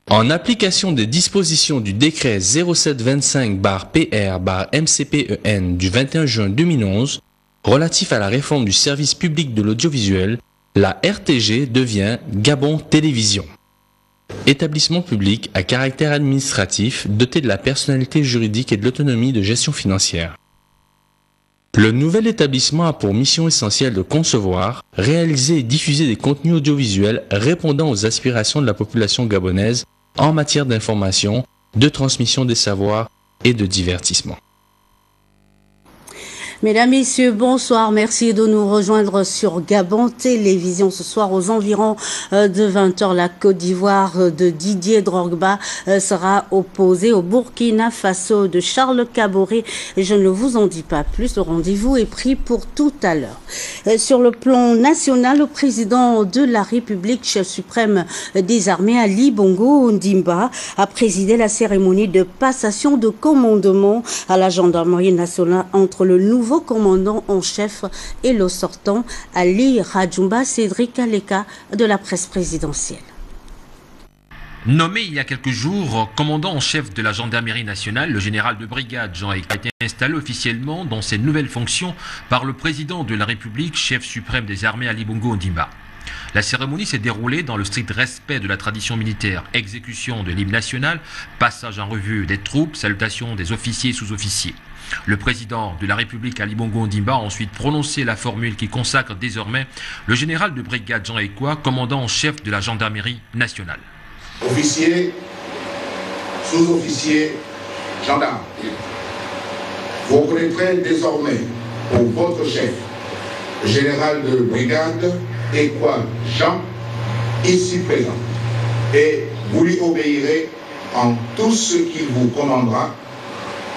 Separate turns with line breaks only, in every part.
En application des dispositions du décret 0725-PR-MCPEN du 21 juin 2011 relatif à la réforme du service public de l'audiovisuel, la RTG devient Gabon Télévision. Établissement public à caractère administratif doté de la personnalité juridique et de l'autonomie de gestion financière. Le nouvel établissement a pour mission essentielle de concevoir, réaliser et diffuser des contenus audiovisuels répondant aux aspirations de la population gabonaise en matière d'information, de transmission des savoirs et de divertissement.
Mesdames, Messieurs, bonsoir. Merci de nous rejoindre sur Gabon Télévision. Ce soir, aux environs de 20h, la Côte d'Ivoire de Didier Drogba sera opposée au Burkina Faso de Charles Kaboré. Et je ne vous en dis pas plus. Le rendez-vous est pris pour tout à l'heure. Sur le plan national, le président de la République, chef suprême des armées, Ali Bongo Ondimba, a présidé la cérémonie de passation de commandement à la gendarmerie nationale entre le nouveau commandant en chef et le sortant Ali Rajumba Cédric Aleka de la presse présidentielle.
Nommé il y a quelques jours commandant en chef de la gendarmerie nationale, le général de brigade Jean Eka a été installé officiellement dans ses nouvelles fonctions par le président de la République, chef suprême des armées Ali Bongo Ondimba. La cérémonie s'est déroulée dans le strict respect de la tradition militaire, exécution de l'hymne national, passage en revue des troupes, salutation des officiers et sous-officiers. Le président de la République, Ali Bongo Ondimba, a ensuite prononcé la formule qui consacre désormais le général de brigade Jean Eka, commandant en chef de la gendarmerie nationale.
Officiers, sous-officiers, gendarmes, vous reconnaîtrez désormais pour votre chef, le général de brigade Eka Jean, ici présent, et vous lui obéirez en tout ce qu'il vous commandera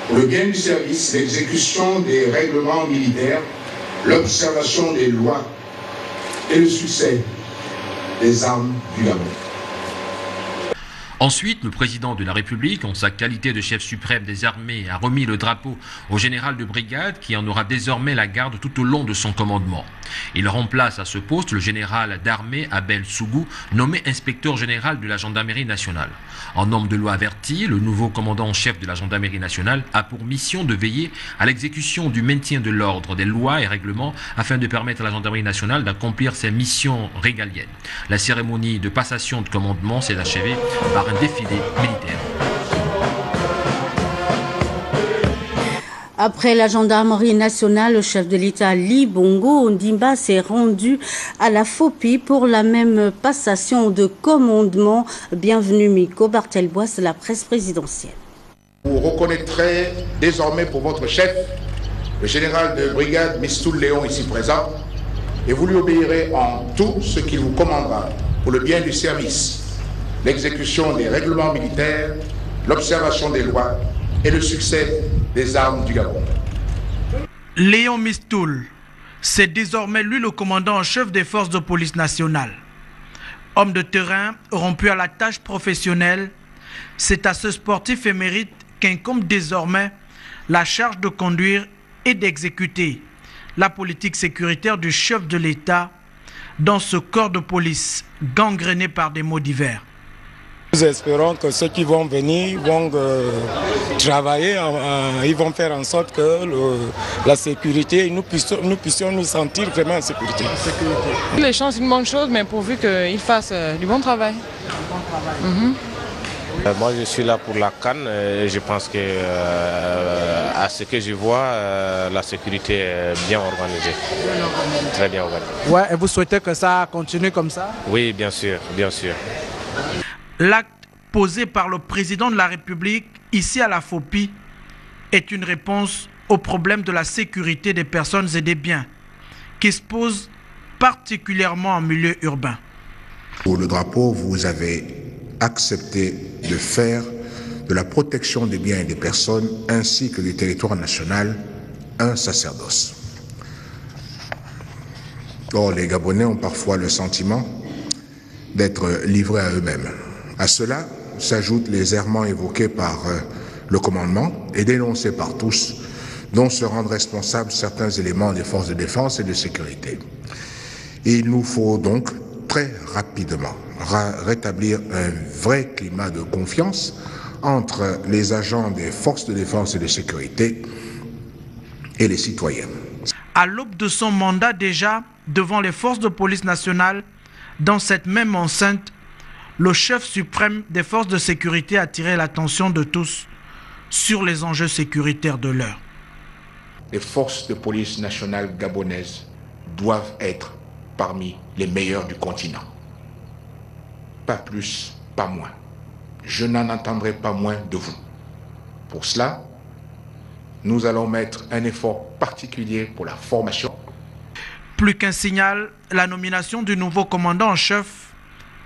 pour le bien du service, l'exécution des règlements militaires, l'observation des lois et le succès des armes du Gabon.
Ensuite, le président de la République, en sa qualité de chef suprême des armées, a remis le drapeau au général de brigade qui en aura désormais la garde tout au long de son commandement. Il remplace à ce poste le général d'armée Abel Sougou, nommé inspecteur général de la gendarmerie nationale. En homme de loi averti, le nouveau commandant en chef de la gendarmerie nationale a pour mission de veiller à l'exécution du maintien de l'ordre, des lois et règlements afin de permettre à la gendarmerie nationale d'accomplir ses missions régaliennes. La cérémonie de passation de commandement s'est achevée par un défilé militaire.
Après la gendarmerie nationale, le chef de l'État Ali Bongo Ondimba s'est rendu à la FOPI pour la même passation de commandement. Bienvenue Miko Barthelbois, la presse présidentielle.
Vous reconnaîtrez désormais pour votre chef, le général de brigade Mistoul Léon ici présent, et vous lui obéirez en tout ce qu'il vous commandera pour le bien du service, l'exécution des règlements militaires, l'observation des lois et le succès des armes du Gabon.
Léon Mistoul, c'est désormais lui le commandant en chef des forces de police nationales. Homme de terrain, rompu à la tâche professionnelle, c'est à ce sportif émérite qu'incombe désormais la charge de conduire et d'exécuter la politique sécuritaire du chef de l'État dans ce corps de police gangréné par des maux divers.
Nous espérons que ceux qui vont venir vont travailler, ils vont faire en sorte que la sécurité, nous puissions nous sentir vraiment en sécurité.
Les chances, c'est une bonne chose, mais pourvu qu'ils fassent du bon travail.
Moi, je suis là pour la CAN et je pense que, à ce que je vois, la sécurité est bien organisée. Très bien organisée.
Ouais, et vous souhaitez que ça continue comme ça?
Oui, bien sûr, bien sûr.
L'acte posé par le président de la République ici à la FOPI est une réponse au problème de la sécurité des personnes et des biens qui se pose particulièrement en milieu urbain.
Pour le drapeau, vous avez accepté de faire de la protection des biens et des personnes ainsi que du territoire national un sacerdoce. Or, les Gabonais ont parfois le sentiment d'être livrés à eux-mêmes. À cela s'ajoutent les errements évoqués par le commandement et dénoncés par tous, dont se rendent responsables certains éléments des forces de défense et de sécurité. Et il nous faut donc très rapidement rétablir un vrai climat de confiance entre les agents des forces de défense et de sécurité et les citoyens.
À l'aube de son mandat déjà, devant les forces de police nationales, dans cette même enceinte, le chef suprême des forces de sécurité a attiré l'attention de tous sur les enjeux sécuritaires de l'heure.
Les forces de police nationales gabonaises doivent être parmi les meilleures du continent. Pas plus, pas moins. Je n'en entendrai pas moins de vous. Pour cela, nous allons mettre un effort particulier pour la formation.
Plus qu'un signal, la nomination du nouveau commandant en chef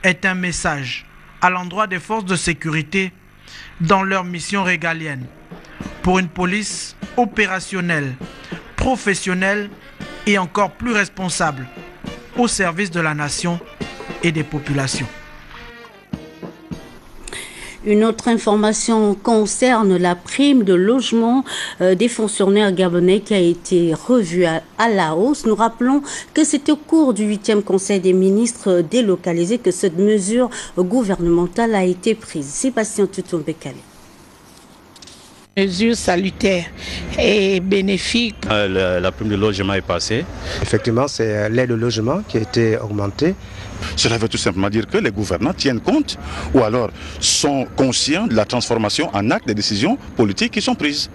est un message à l'endroit des forces de sécurité dans leur mission régalienne pour une police opérationnelle, professionnelle et encore plus responsable au service de la nation et des populations.
Une autre information concerne la prime de logement des fonctionnaires gabonais qui a été revue à la hausse. Nous rappelons que c'est au cours du 8e Conseil des ministres délocalisé que cette mesure gouvernementale a été prise. Sébastien Tutombekale.
Mesure salutaire et bénéfique.
La prime de logement est passée.
Effectivement, c'est l'aide au logement qui a été augmentée.
Cela veut tout simplement dire que les gouvernants tiennent compte ou alors sont conscients de la transformation en actes des décisions politiques qui sont prises.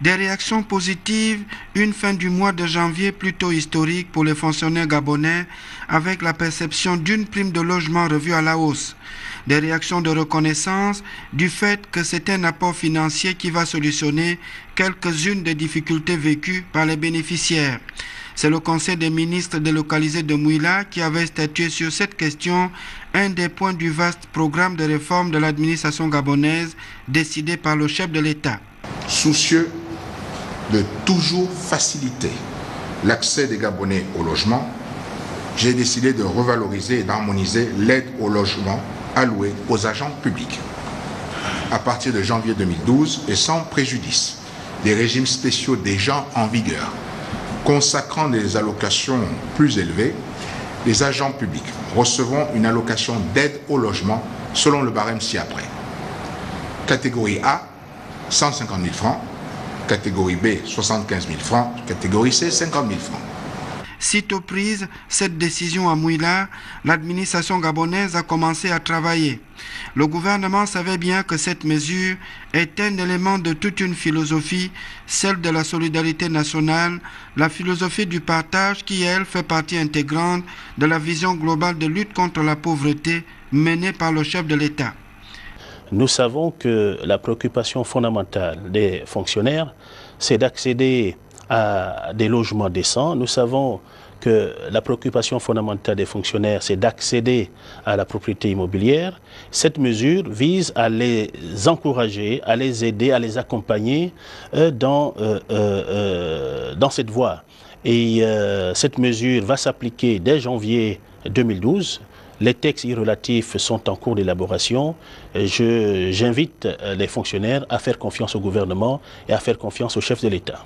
Des réactions positives, une fin du mois de janvier plutôt historique pour les fonctionnaires gabonais avec la perception d'une prime de logement revue à la hausse. Des réactions de reconnaissance du fait que c'est un apport financier qui va solutionner quelques-unes des difficultés vécues par les bénéficiaires. C'est le Conseil des ministres délocalisé de Mouila qui avait statué sur cette question, un des points du vaste programme de réforme de l'administration gabonaise décidé par le chef de l'État.
Soucieux de toujours faciliter l'accès des Gabonais au logement, j'ai décidé de revaloriser et d'harmoniser l'aide au logement allouée aux agents publics. À partir de janvier 2012 et sans préjudice des régimes spéciaux déjà en vigueur, consacrant des allocations plus élevées, les agents publics recevront une allocation d'aide au logement selon le barème ci-après. Catégorie A, 150 000 francs. Catégorie B, 75 000 francs. Catégorie C, 50 000 francs.
Sitôt prise cette décision à Mouila, l'administration gabonaise a commencé à travailler. Le gouvernement savait bien que cette mesure est un élément de toute une philosophie, celle de la solidarité nationale, la philosophie du partage qui, elle, fait partie intégrante de la vision globale de lutte contre la pauvreté menée par le chef de l'État.
Nous savons que la préoccupation fondamentale des fonctionnaires, c'est d'accéder à des logements décents. Nous savons que la préoccupation fondamentale des fonctionnaires, c'est d'accéder à la propriété immobilière. Cette mesure vise à les encourager, à les aider, à les accompagner dans cette voie. Et cette mesure va s'appliquer dès janvier 2012. Les textes y relatifs sont en cours d'élaboration. J'invite les fonctionnaires à faire confiance au gouvernement et à faire confiance au chef de l'État.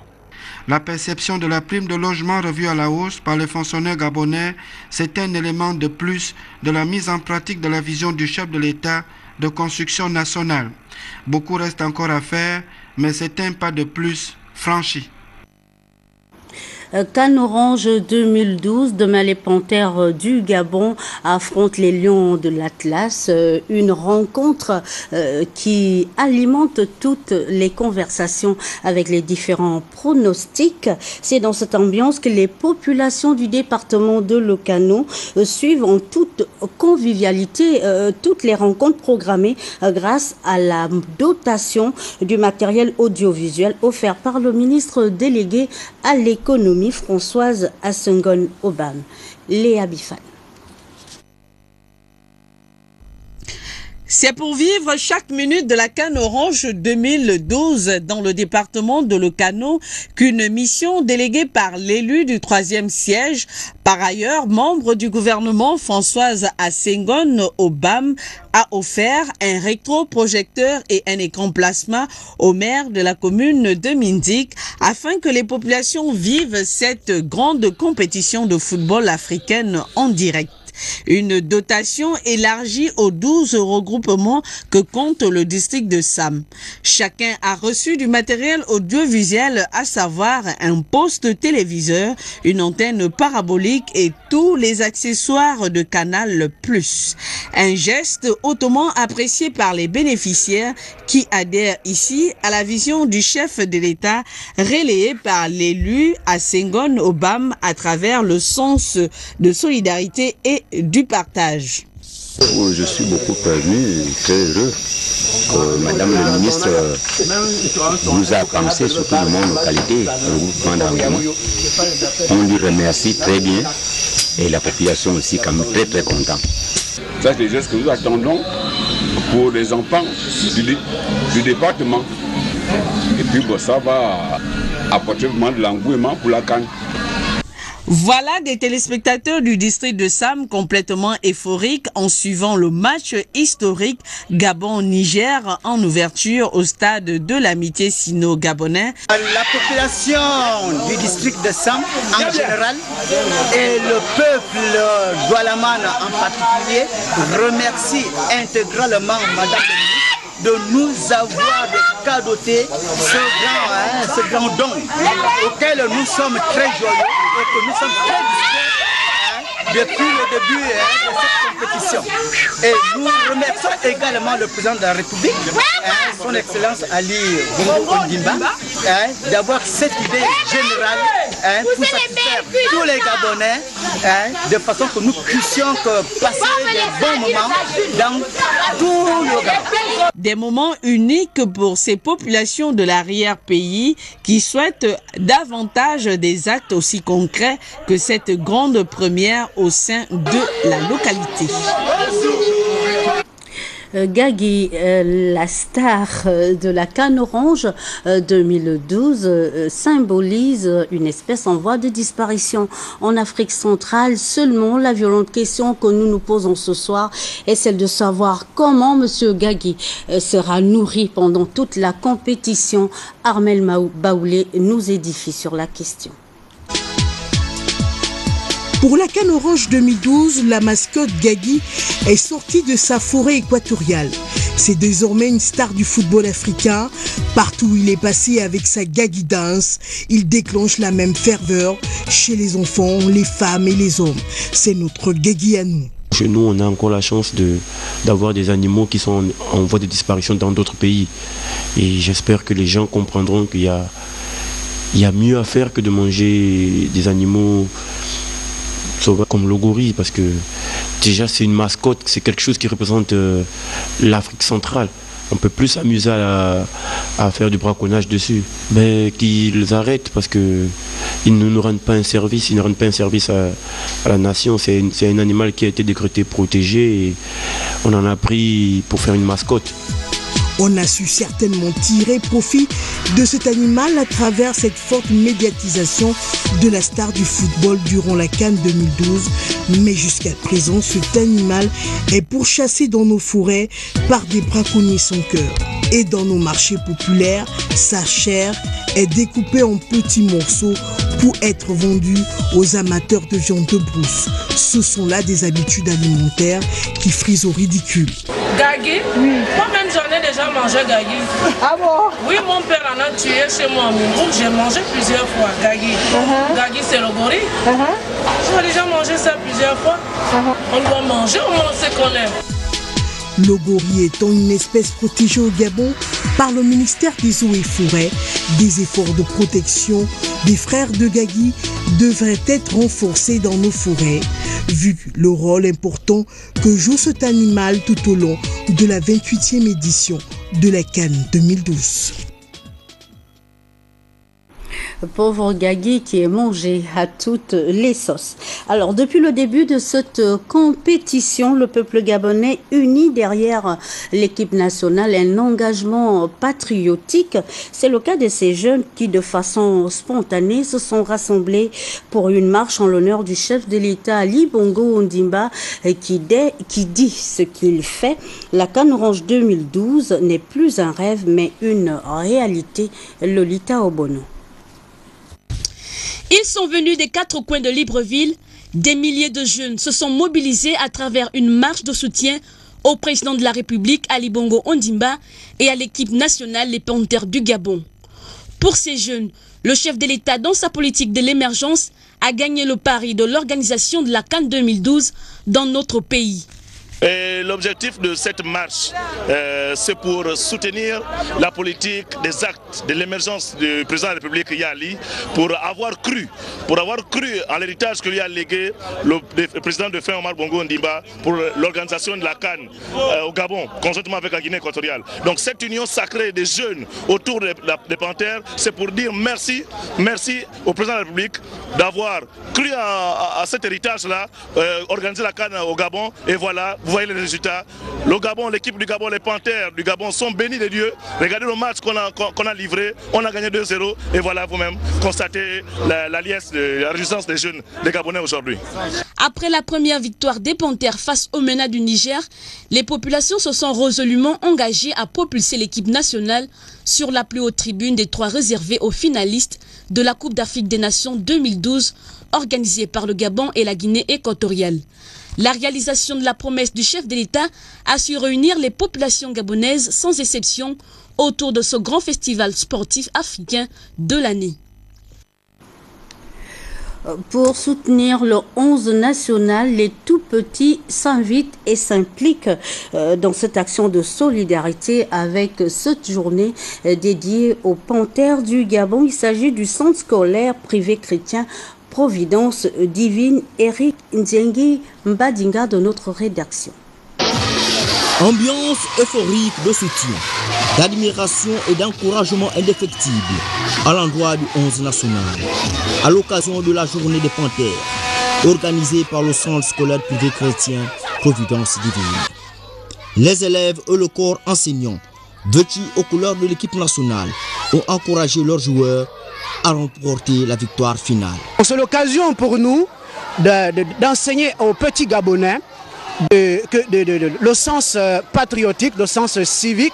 La perception de la prime de logement revue à la hausse par les fonctionnaires gabonais, c'est un élément de plus de la mise en pratique de la vision du chef de l'État de construction nationale. Beaucoup reste encore à faire, mais c'est un pas de plus franchi.
CAN Orange 2012, demain les Panthères du Gabon affrontent les Lions de l'Atlas. Une rencontre qui alimente toutes les conversations avec les différents pronostics. C'est dans cette ambiance que les populations du département de Lokano suivent en toute convivialité toutes les rencontres programmées grâce à la dotation du matériel audiovisuel offert par le ministre délégué à l'économie, Françoise Assengon Obam. Léa Bifan.
C'est pour vivre chaque minute de la CAN Orange 2012 dans le département de Lokano qu'une mission déléguée par l'élu du 3e siège, par ailleurs membre du gouvernement Françoise Assengon Obam, a offert un rétroprojecteur et un écran plasma au maire de la commune de Mindik afin que les populations vivent cette grande compétition de football africaine en direct. Une dotation élargie aux 12 regroupements que compte le district de Sam. Chacun a reçu du matériel audiovisuel, à savoir un poste téléviseur, une antenne parabolique et tous les accessoires de Canal+. Un geste hautement apprécié par les bénéficiaires qui adhèrent ici à la vision du chef de l'État relayée par l'élu à Senghor Obam à travers le sens de solidarité et du partage.
Je suis beaucoup ému, très heureux que Madame le ministre nous a pensé, surtout de mon localité, le groupement d'engagement. On lui remercie très bien et la population aussi quand même très contente.
Ça, c'est des gestes que nous attendons pour les enfants du département. Et puis bon, ça va apporter vraiment de l'engouement pour la CAN.
Voilà des téléspectateurs du district de Sam complètement euphoriques en suivant le match historique Gabon-Niger en ouverture au stade de l'amitié sino-gabonais.
La population du district de Sam en général et le peuple doualaman en particulier remercie intégralement Madame le ministre de nous avoir cadoté ce grand don auquel nous sommes très joyeux et que nous sommes très discrets depuis le début de cette compétition. Et nous remercions également le président de la République, son Excellence Ali Bongo Ondimba, d'avoir cette idée générale pour satisfaire tous les Gabonais, de façon que nous puissions passer des bons moments dans tout le Gabon.
Des moments uniques pour ces populations de l'arrière-pays qui souhaitent davantage des actes aussi concrets que cette grande première au sein de la localité.
Gagui, la star de la canne orange 2012, symbolise une espèce en voie de disparition en Afrique centrale. Seulement, la violente question que nous nous posons ce soir est celle de savoir comment M. Gagui sera nourri pendant toute la compétition. Armel Baoulé nous édifie sur la question.
Pour la canne orange 2012, la mascotte Gagui est sortie de sa forêt équatoriale. C'est désormais une star du football africain. Partout où il est passé avec sa Gagui Dance, il déclenche la même ferveur chez les enfants, les femmes et les hommes. C'est notre Gagui à nous.
Chez nous, on a encore la chance d'avoir des animaux qui sont en voie de disparition dans d'autres pays. Et j'espère que les gens comprendront qu'il y a mieux à faire que de manger des animaux comme le gorille, parce que déjà c'est une mascotte, c'est quelque chose qui représente l'Afrique centrale. On peut plus s'amuser à faire du braconnage dessus. Mais qu'ils arrêtent parce qu'ils ne nous rendent pas un service, ils ne rendent pas un service à la nation. C'est un animal qui a été décrété protégé et on en a pris pour faire une mascotte.
On a su certainement tirer profit de cet animal à travers cette forte médiatisation de la star du football durant la CAN 2012. Mais jusqu'à présent, cet animal est pourchassé dans nos forêts par des braconniers sans cœur. Et dans nos marchés populaires, sa chair est découpée en petits morceaux pour être vendue aux amateurs de viande de brousse. Ce sont là des habitudes alimentaires qui frisent au ridicule.
Gagui, moi-même j'en ai déjà mangé Gagui.
Ah bon?
Oui, mon père en a tué chez moi à Mimbouk. J'ai mangé plusieurs fois Gagui. Gagui c'est le gorille. J'ai déjà mangé ça plusieurs fois. On doit manger, au moins on sait qu'on aime.
Le gorille étant une espèce protégée au Gabon par le ministère des Eaux et Forêts, des efforts de protection des frères de Gagui devraient être renforcés dans nos forêts, vu le rôle important que joue cet animal tout au long de la 28e édition de la CAN 2012.
Pauvre Gagui qui est mangé à toutes les sauces. Alors, depuis le début de cette compétition, le peuple gabonais uni derrière l'équipe nationale, un engagement patriotique. C'est le cas de ces jeunes qui, de façon spontanée, se sont rassemblés pour une marche en l'honneur du chef de l'État, Ali Bongo Ondimba, qui dit ce qu'il fait. La canne orange 2012 n'est plus un rêve, mais une réalité. Lolita Obono.
Ils sont venus des 4 coins de Libreville, Des milliers de jeunes se sont mobilisés à travers une marche de soutien au président de la République, Ali Bongo Ondimba, et à l'équipe nationale, les Panthères du Gabon. Pour ces jeunes, le chef de l'État, dans sa politique de l'émergence, a gagné le pari de l'organisation de la CAN 2012 dans notre pays.
L'objectif de cette marche, c'est pour soutenir la politique des actes de l'émergence du président de la République Yali, pour avoir cru en l'héritage que lui a légué le président de fin Omar Bongo Ondimba pour l'organisation de la CAN au Gabon, conjointement avec la Guinée équatoriale. Donc cette union sacrée des jeunes autour des Panthères, c'est pour dire merci au président de la République d'avoir cru à cet héritage-là, organiser la CAN au Gabon, et voilà. Vous voyez les résultats. Le Gabon, l'équipe du Gabon, les Panthères du Gabon sont bénis de Dieu. Regardez le match qu'on a livré. On a gagné 2-0. Et voilà vous-même, constatez la résistance des jeunes, des Gabonais aujourd'hui.
Après la première victoire des Panthères face au MENA du Niger, les populations se sont résolument engagées à propulser l'équipe nationale sur la plus haute tribune des 3 réservées aux finalistes de la Coupe d'Afrique des Nations 2012, organisée par le Gabon et la Guinée équatoriale. La réalisation de la promesse du chef de l'État a su réunir les populations gabonaises sans exception autour de ce grand festival sportif africain de l'année.
Pour soutenir le 11 national, les tout-petits s'invitent et s'impliquent dans cette action de solidarité avec cette journée dédiée aux Panthères du Gabon. Il s'agit du centre scolaire privé chrétien Providence Divine. Eric Nzengi Mbadinga de notre rédaction.
Ambiance euphorique de soutien, d'admiration et d'encouragement indéfectible à l'endroit du 11 national, à l'occasion de la journée des Panthères, organisée par le centre scolaire privé chrétien Providence Divine. Les élèves et le corps enseignant, vêtus aux couleurs de l'équipe nationale, ont encouragé leurs joueurs à remporter la victoire finale.
C'est l'occasion pour nous d'enseigner aux petits Gabonais le sens patriotique, le sens civique,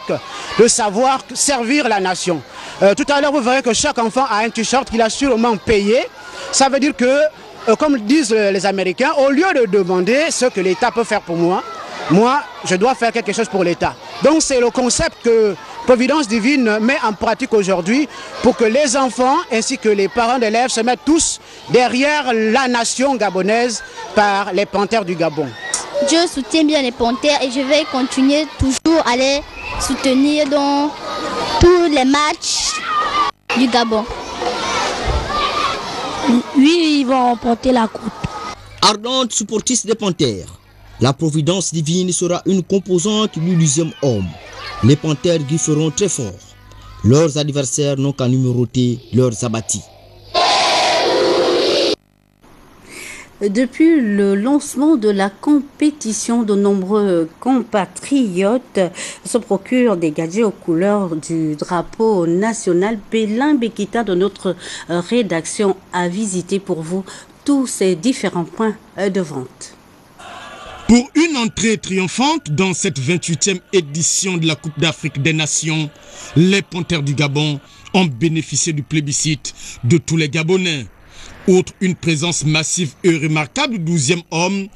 de savoir servir la nation. Tout à l'heure, vous verrez que chaque enfant a un t-shirt qu'il a sûrement payé. Ça veut dire que, comme disent les Américains, au lieu de demander ce que l'État peut faire pour moi, je dois faire quelque chose pour l'État. Donc c'est le concept que Providence Divine met en pratique aujourd'hui pour que les enfants ainsi que les parents d'élèves se mettent tous derrière la nation gabonaise par les Panthères du Gabon.
Je soutiens bien les Panthères et je vais continuer toujours à les soutenir dans tous les matchs du Gabon.
Oui, ils vont remporter la coupe. Ardente supportrice des Panthères, la Providence Divine sera une composante du 10e homme. Les Panthères grifferont très fort. Leurs adversaires n'ont qu'à numéroter leurs abattis.
Depuis le lancement de la compétition, de nombreux compatriotes se procurent des gadgets aux couleurs du drapeau national. Bélin Bekita de notre rédaction a visité pour vous tous ces différents points de vente.
Pour une entrée triomphante dans cette 28e édition de la Coupe d'Afrique des Nations, les Panthères du Gabon ont bénéficié du plébiscite de tous les Gabonais. Outre une présence massive et remarquable du 12e homme,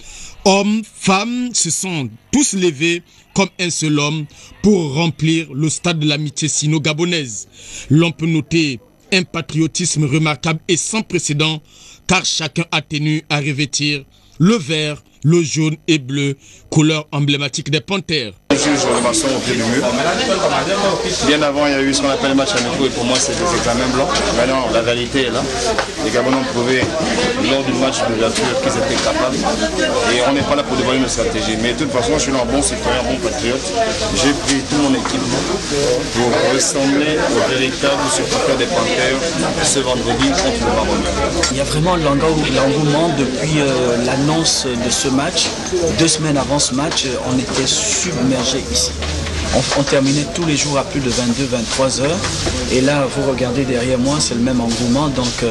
hommes, femmes se sont tous levés comme un seul homme pour remplir le stade de l'amitié sino-gabonaise. L'on peut noter un patriotisme remarquable et sans précédent, car chacun a tenu à revêtir le vert, le jaune et bleu, couleur emblématique des Panthères.
Je suis sur le maçon au pied du mur. Bien avant, il y a eu ce qu'on appelle le match amicaux et pour moi, c'est des examens blancs. Maintenant, la réalité est là. Les Gabonais ont prouvé lors du match d'ouverture qu'ils étaient capables. Et on n'est pas là pour dévoiler une stratégie. Mais de toute façon, je suis un bon citoyen, un bon patriote. J'ai pris tout mon équipement pour ressembler au véritable supporter des Panthères ce vendredi contre le Maroc.
Il y a vraiment l'engouement depuis l'annonce de ce match. 2 semaines avant ce match, on était submergés ici. On terminait tous les jours à plus de 22-23 heures. Et là, vous regardez derrière moi, c'est le même engouement. Donc,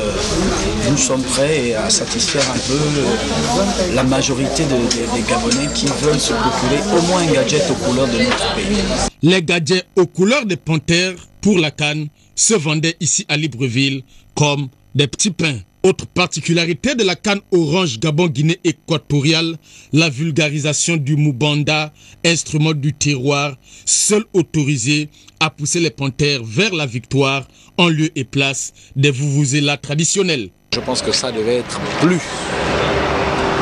nous sommes prêts à satisfaire un peu la majorité des Gabonais qui veulent se procurer au moins un gadget aux couleurs de notre pays.
Les gadgets aux couleurs des Panthères pour la CAN se vendaient ici à Libreville comme des petits pains. Autre particularité de la CAN Orange Gabon-Guinée équatoriale, la vulgarisation du moubanda, instrument du terroir, seul autorisé à pousser les panthères vers la victoire en lieu et place des vuvuzelas traditionnels.
Je pense que ça devait être plus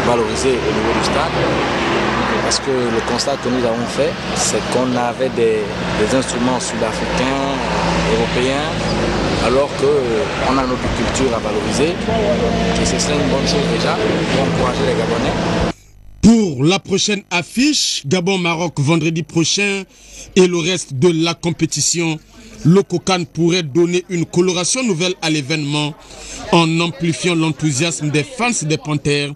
valorisé au niveau du stade, parce que le constat que nous avons fait, c'est qu'on avait des instruments sud-africains, européens, alors qu'on a notre culture à valoriser, et ce serait une bonne chose déjà pour encourager les Gabonais.
Pour la prochaine affiche, Gabon-Maroc vendredi prochain et le reste de la compétition, le COCAN pourrait donner une coloration nouvelle à l'événement en amplifiant l'enthousiasme des fans des Panthères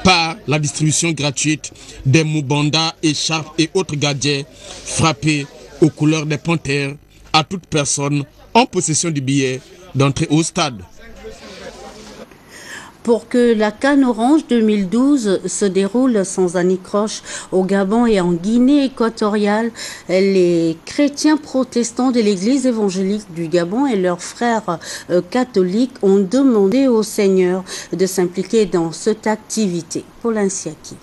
par la distribution gratuite des moubanda, écharpes et autres gadgets frappés aux couleurs des Panthères à toute personne en possession du billet d'entrée au stade.
Pour que la CAN Orange 2012 se déroule sans anicroche au Gabon et en Guinée équatoriale, les chrétiens protestants de l'église évangélique du Gabon et leurs frères catholiques ont demandé au Seigneur de s'impliquer dans cette activité. Paul Insiaki.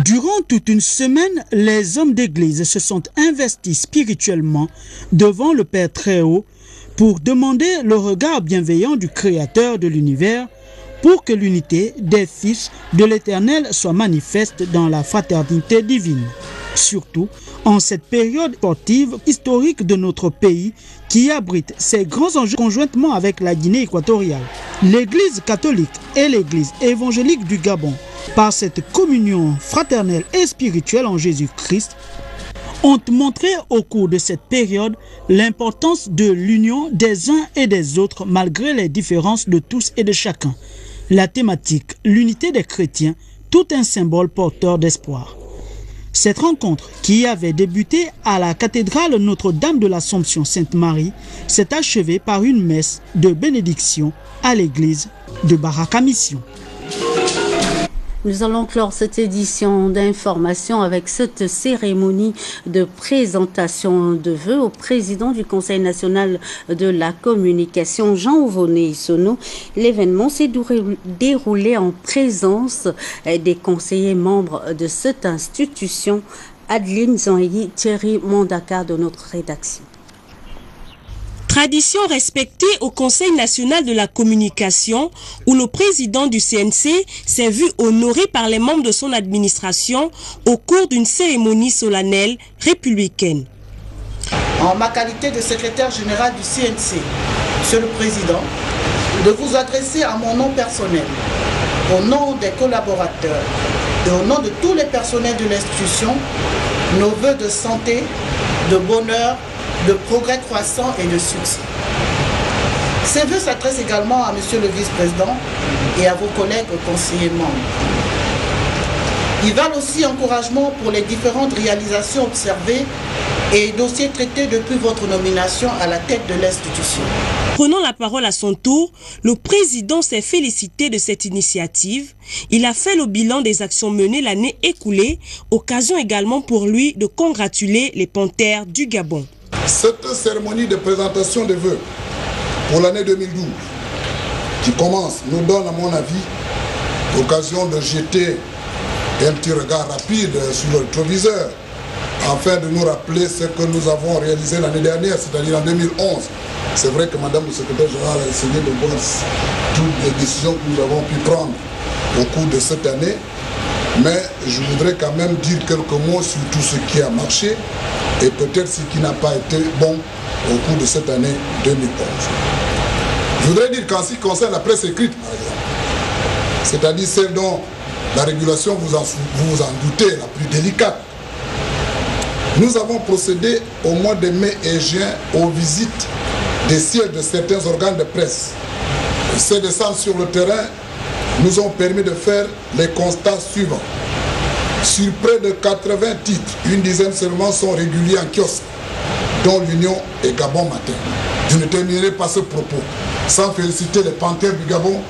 Durant toute une semaine, les hommes d'église se sont investis spirituellement devant le Père Très-Haut pour demander le regard bienveillant du Créateur de l'univers pour que l'unité des fils de l'Éternel soit manifeste dans la fraternité divine. Surtout en cette période sportive historique de notre pays qui abrite ces grands enjeux conjointement avec la Guinée équatoriale. L'Église catholique et l'Église évangélique du Gabon, par cette communion fraternelle et spirituelle en Jésus-Christ, ont montré au cours de cette période l'importance de l'union des uns et des autres malgré les différences de tous et de chacun. La thématique, l'unité des chrétiens, tout un symbole porteur d'espoir. Cette rencontre, qui avait débuté à la cathédrale Notre-Dame de l'Assomption Sainte-Marie, s'est achevée par une messe de bénédiction à l'église de Baraka Mission.
Nous allons clore cette édition d'information avec cette cérémonie de présentation de vœux au président du Conseil national de la communication, Jean Ouvoné Sono. L'événement s'est déroulé en présence des conseillers membres de cette institution, Adeline Zanyi, Thierry Mondaka de notre rédaction.
Tradition respectée au Conseil national de la communication où le président du CNC s'est vu honoré par les membres de son administration au cours d'une cérémonie solennelle républicaine.
En ma qualité de secrétaire général du CNC, Monsieur le Président, de vous adresser à mon nom personnel, au nom des collaborateurs et au nom de tous les personnels de l'institution, nos vœux de santé, de bonheur, de progrès croissant et de succès. Ces vœux s'adressent également à Monsieur le Vice-président et à vos collègues conseillers membres. Ils valent aussi encouragement pour les différentes réalisations observées et dossiers traités depuis votre nomination à la tête de l'institution.
Prenant la parole à son tour, le président s'est félicité de cette initiative. Il a fait le bilan des actions menées l'année écoulée, occasion également pour lui de congratuler les Panthères du Gabon.
Cette cérémonie de présentation des vœux pour l'année 2012 qui commence nous donne, à mon avis, l'occasion de jeter un petit regard rapide sur le rétroviseur afin de nous rappeler ce que nous avons réalisé l'année dernière, c'est-à-dire en 2011. C'est vrai que Madame le secrétaire général a essayé de voir toutes les décisions que nous avons pu prendre au cours de cette année, mais je voudrais quand même dire quelques mots sur tout ce qui a marché et peut-être ce qui n'a pas été bon au cours de cette année 2011. Je voudrais dire qu'en ce qui concerne la presse écrite, par exemple, c'est-à-dire celle dont la régulation, vous vous en doutez, la plus délicate, nous avons procédé au mois de mai et juin aux visites des sièges de certains organes de presse. Ces descentes sur le terrain nous ont permis de faire les constats suivants. Sur près de 80 titres, une dizaine seulement sont réguliers en kiosque, dont l'Union et Gabon Matin. Je ne terminerai pas ce propos sans féliciter les Panthères du Gabon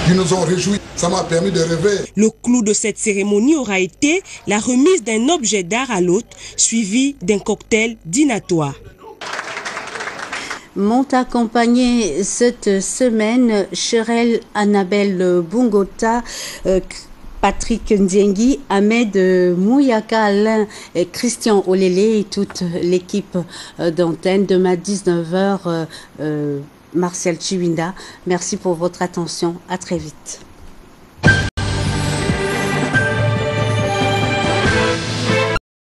qui nous ont réjouis Ça m'a permis de rêver.
Le clou de cette cérémonie aura été la remise d'un objet d'art à l'hôte, suivi d'un cocktail dînatoire.
M'ont accompagné cette semaine Cherelle Annabelle Bungota, Patrick Ndiengi, Ahmed Mouyaka, Alain et Christian Olélé et toute l'équipe d'antenne. Demain 19h, Martial Chiwinda. Merci pour votre attention. À très vite.